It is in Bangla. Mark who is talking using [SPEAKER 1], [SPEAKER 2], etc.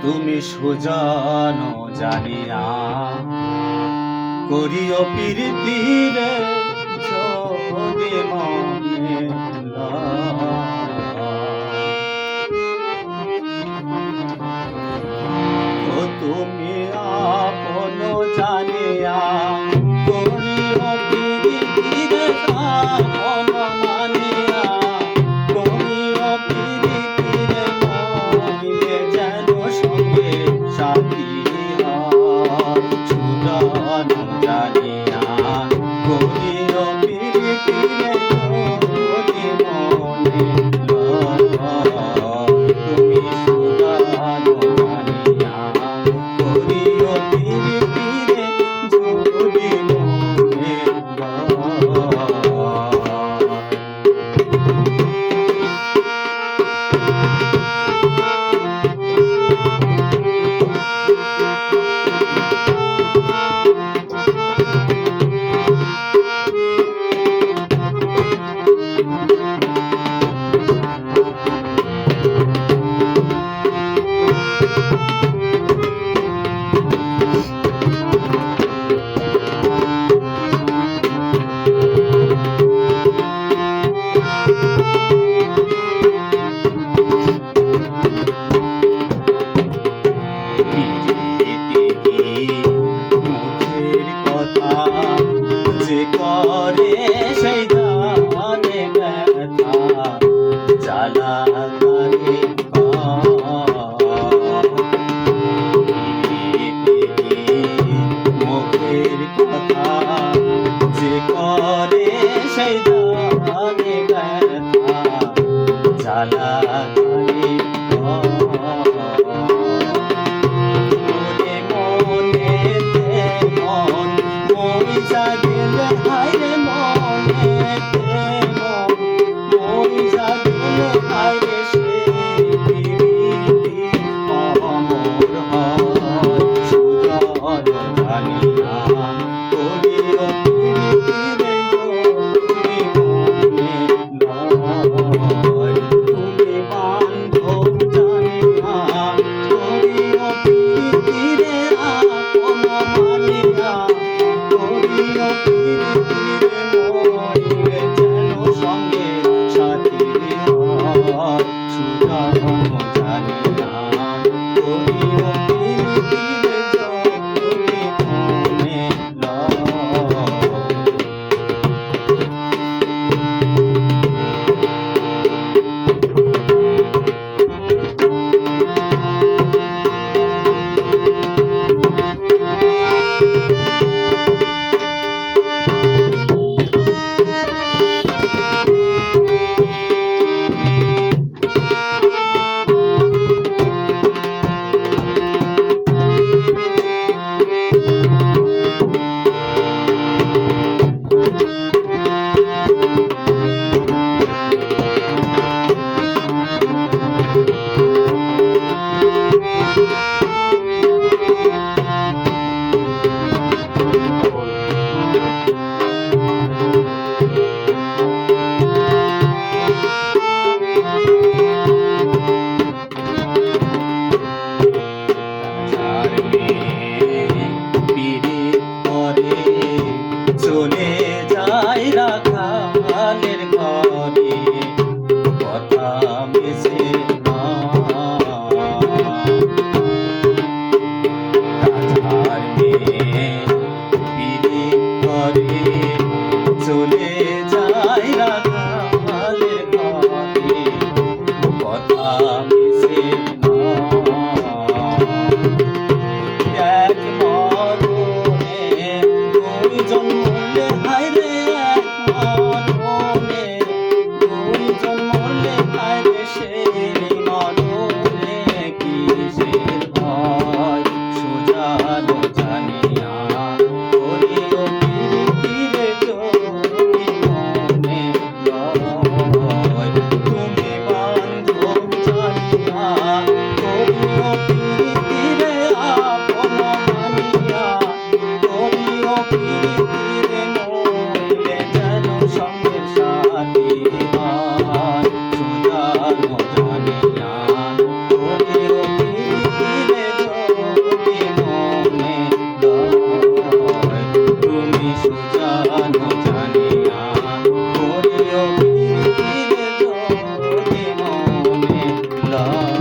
[SPEAKER 1] তুমি সুজানো জানিয়া করিও প্রীতিরে যদি মনে ও তুমি আপন জানিয়া করিও প্রীতিরে আপন মানিয়া করিও প্রীতিরে মনে যেন সঙ্গে সাথী সুজানো জানিয়া করিও প্রীতিরে যদি মনে তুমি সুজানো জানিয়া করিও প্রীতিরে যদি মনে করে সেই জানে ব্যথা জ্বালা করে মুখের কথা যে করে সেই জানে ব্যথা জ্বালা করে চলে যায় রাখালের ঘরে কথা মেশে না রাম